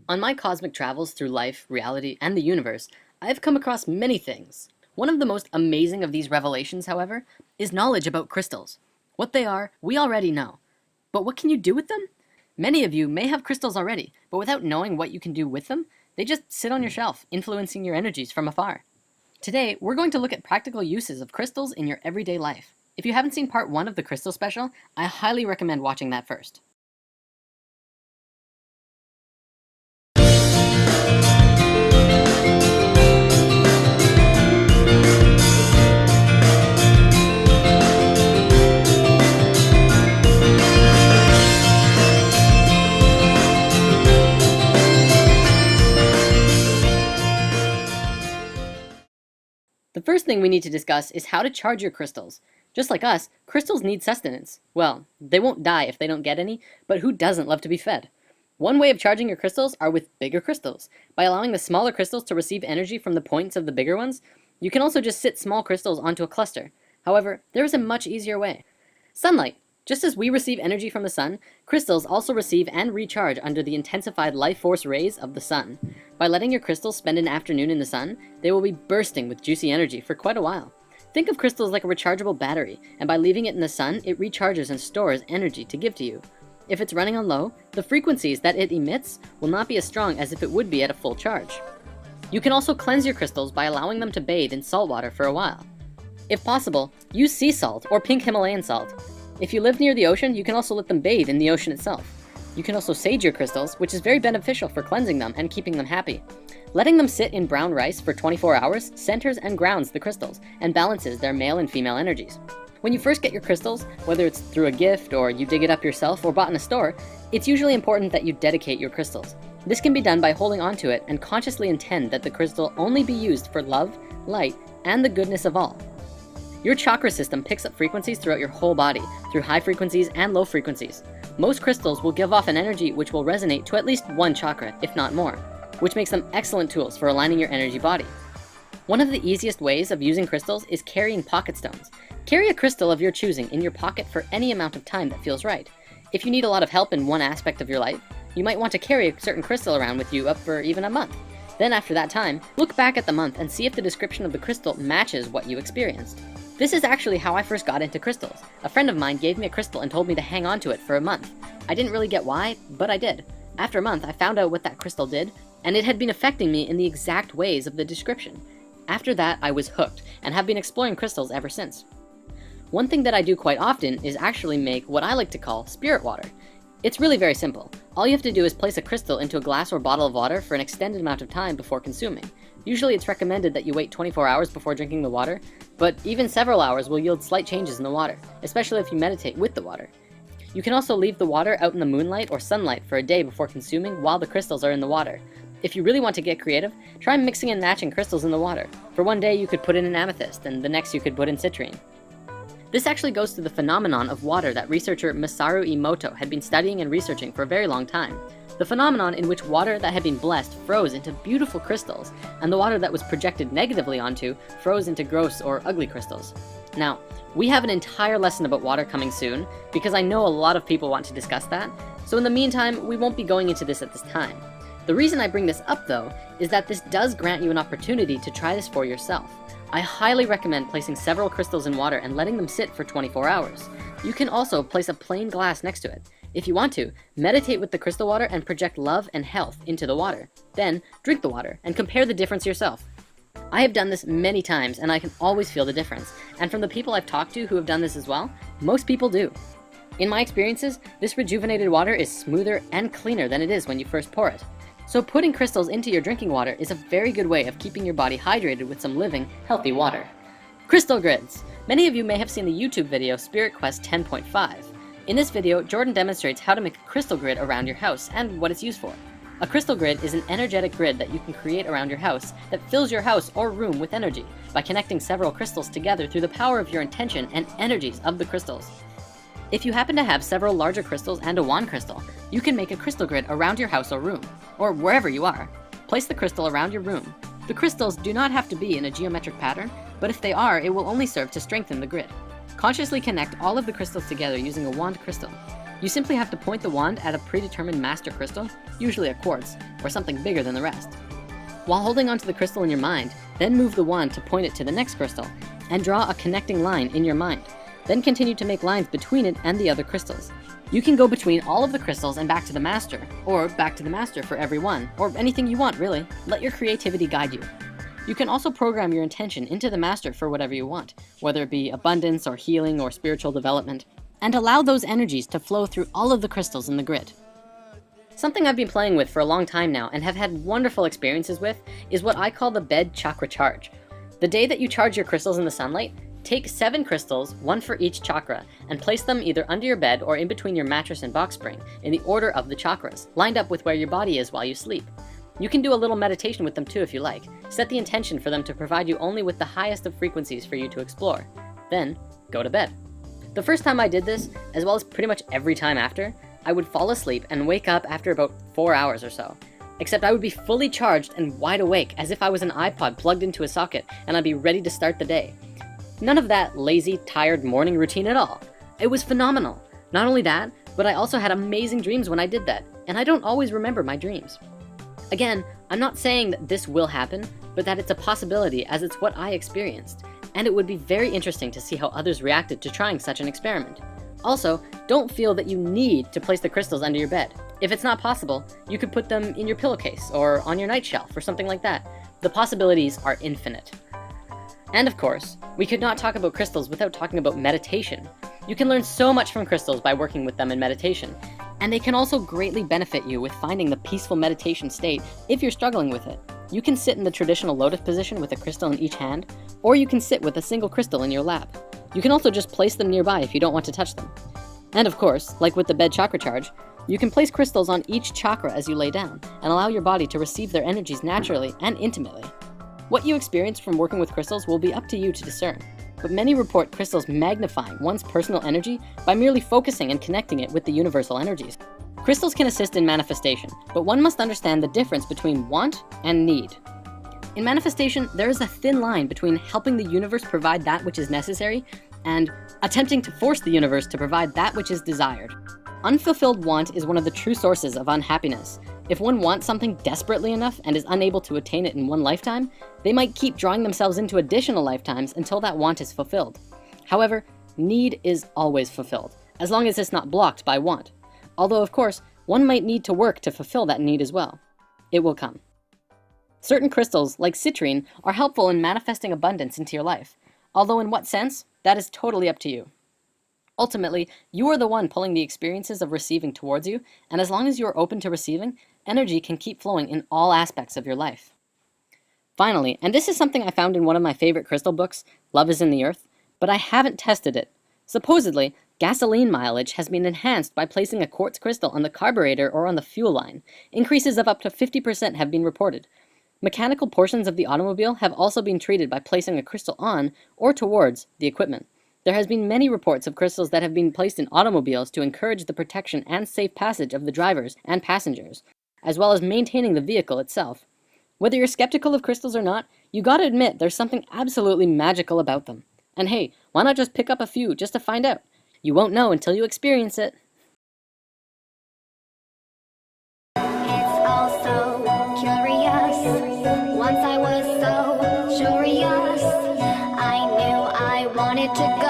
On my cosmic travels through life, reality, and the universe, I have come across many things. One of the most amazing of these revelations, however, is knowledge about crystals. What they are, we already know. But what can you do with them? Many of you may have crystals already, but without knowing what you can do with them, they just sit on your shelf, influencing your energies from afar. Today, we're going to look at practical uses of crystals in your everyday life. If you haven't seen part 1 of the crystal special, I highly recommend watching that first. The first thing we need to discuss is how to charge your crystals. Just like us, crystals need sustenance. Well, they won't die if they don't get any, but who doesn't love to be fed? One way of charging your crystals are with bigger crystals. By allowing the smaller crystals to receive energy from the points of the bigger ones, you can also just sit small crystals onto a cluster. However, there is a much easier way. Sunlight. Just as we receive energy from the sun, crystals also receive and recharge under the intensified life force rays of the sun. By letting your crystals spend an afternoon in the sun, they will be bursting with juicy energy for quite a while. Think of crystals like a rechargeable battery, and by leaving it in the sun, it recharges and stores energy to give to you. If it's running on low, the frequencies that it emits will not be as strong as if it would be at a full charge. You can also cleanse your crystals by allowing them to bathe in salt water for a while. If possible, use sea salt or pink Himalayan salt. If you live near the ocean, you can also let them bathe in the ocean itself. You can also sage your crystals, which is very beneficial for cleansing them and keeping them happy. Letting them sit in brown rice for 24 hours centers and grounds the crystals and balances their male and female energies. When you first get your crystals, whether it's through a gift or you dig it up yourself or bought in a store, it's usually important that you dedicate your crystals. This can be done by holding onto it and consciously intend that the crystal only be used for love, light, and the goodness of all. Your chakra system picks up frequencies throughout your whole body, through high frequencies and low frequencies. Most crystals will give off an energy which will resonate to at least one chakra, if not more, which makes them excellent tools for aligning your energy body. One of the easiest ways of using crystals is carrying pocket stones. Carry a crystal of your choosing in your pocket for any amount of time that feels right. If you need a lot of help in one aspect of your life, you might want to carry a certain crystal around with you up for even a month. Then after that time, look back at the month and see if the description of the crystal matches what you experienced. This is actually how I first got into crystals. A friend of mine gave me a crystal and told me to hang on to it for a month. I didn't really get why, but I did. After a month, I found out what that crystal did, and it had been affecting me in the exact ways of the description. After that, I was hooked, and have been exploring crystals ever since. One thing that I do quite often is actually make what I like to call spirit water. It's really very simple. All you have to do is place a crystal into a glass or bottle of water for an extended amount of time before consuming. Usually it's recommended that you wait 24 hours before drinking the water, but even several hours will yield slight changes in the water, especially if you meditate with the water. You can also leave the water out in the moonlight or sunlight for a day before consuming while the crystals are in the water. If you really want to get creative, try mixing and matching crystals in the water. For one day you could put in an amethyst, and the next you could put in citrine. This actually goes to the phenomenon of water that researcher Masaru Emoto had been studying and researching for a very long time. The phenomenon in which water that had been blessed froze into beautiful crystals, and the water that was projected negatively onto froze into gross or ugly crystals. Now, we have an entire lesson about water coming soon, because I know a lot of people want to discuss that, so in the meantime, we won't be going into this at this time. The reason I bring this up though, is that this does grant you an opportunity to try this for yourself. I highly recommend placing several crystals in water and letting them sit for 24 hours. You can also place a plain glass next to it. If you want to, meditate with the crystal water and project love and health into the water. Then, drink the water and compare the difference yourself. I have done this many times and I can always feel the difference. And from the people I've talked to who have done this as well, most people do. In my experiences, this rejuvenated water is smoother and cleaner than it is when you first pour it. So putting crystals into your drinking water is a very good way of keeping your body hydrated with some living, healthy water. Crystal grids. Many of you may have seen the YouTube video Spirit Quest 10.5. In this video, Jordan demonstrates how to make a crystal grid around your house and what it's used for. A crystal grid is an energetic grid that you can create around your house that fills your house or room with energy by connecting several crystals together through the power of your intention and energies of the crystals. If you happen to have several larger crystals and a wand crystal, you can make a crystal grid around your house or room, or wherever you are. Place the crystal around your room. The crystals do not have to be in a geometric pattern, but if they are, it will only serve to strengthen the grid. Consciously connect all of the crystals together using a wand crystal. You simply have to point the wand at a predetermined master crystal, usually a quartz, or something bigger than the rest. While holding onto the crystal in your mind, then move the wand to point it to the next crystal, and draw a connecting line in your mind. Then continue to make lines between it and the other crystals. You can go between all of the crystals and back to the master, or back to the master for every one, or anything you want really. Let your creativity guide you. You can also program your intention into the master for whatever you want, whether it be abundance or healing or spiritual development, and allow those energies to flow through all of the crystals in the grid. Something I've been playing with for a long time now and have had wonderful experiences with is what I call the bed chakra charge. The day that you charge your crystals in the sunlight, take 7 crystals, 1 for each chakra, and place them either under your bed or in between your mattress and box spring in the order of the chakras, lined up with where your body is while you sleep. You can do a little meditation with them too if you like. Set the intention for them to provide you only with the highest of frequencies for you to explore. Then, go to bed. The first time I did this, as well as pretty much every time after, I would fall asleep and wake up after about 4 hours or so. Except I would be fully charged and wide awake, as if I was an iPod plugged into a socket, and I'd be ready to start the day. None of that lazy, tired morning routine at all. It was phenomenal. Not only that, but I also had amazing dreams when I did that, and I don't always remember my dreams. Again, I'm not saying that this will happen, but that it's a possibility as it's what I experienced, and it would be very interesting to see how others reacted to trying such an experiment. Also, don't feel that you need to place the crystals under your bed. If it's not possible, you could put them in your pillowcase or on your night shelf or something like that. The possibilities are infinite. And of course, we could not talk about crystals without talking about meditation. You can learn so much from crystals by working with them in meditation, and they can also greatly benefit you with finding the peaceful meditation state if you're struggling with it. You can sit in the traditional lotus position with a crystal in each hand, or you can sit with a single crystal in your lap. You can also just place them nearby if you don't want to touch them. And of course, like with the bed chakra charge, you can place crystals on each chakra as you lay down, and allow your body to receive their energies naturally and intimately. What you experience from working with crystals will be up to you to discern, but many report crystals magnifying one's personal energy by merely focusing and connecting it with the universal energies. Crystals can assist in manifestation, but one must understand the difference between want and need. In manifestation, there is a thin line between helping the universe provide that which is necessary and attempting to force the universe to provide that which is desired. Unfulfilled want is one of the true sources of unhappiness. If one wants something desperately enough and is unable to attain it in one lifetime, they might keep drawing themselves into additional lifetimes until that want is fulfilled. However, need is always fulfilled, as long as it's not blocked by want. Although, of course, one might need to work to fulfill that need as well. It will come. Certain crystals, like citrine, are helpful in manifesting abundance into your life. Although in what sense, that is totally up to you. Ultimately, you are the one pulling the experiences of receiving towards you, and as long as you are open to receiving, energy can keep flowing in all aspects of your life. Finally, and this is something I found in one of my favorite crystal books, Love is in the Earth, but I haven't tested it. Supposedly, gasoline mileage has been enhanced by placing a quartz crystal on the carburetor or on the fuel line. Increases of up to 50% have been reported. Mechanical portions of the automobile have also been treated by placing a crystal on or towards the equipment. There has been many reports of crystals that have been placed in automobiles to encourage the protection and safe passage of the drivers and passengers, as well as maintaining the vehicle itself. Whether you're skeptical of crystals or not, you gotta admit there's something absolutely magical about them. And hey, why not just pick up a few just to find out? You won't know until you experience it. It's all so curious. Once I was so curious, I knew I wanted to go.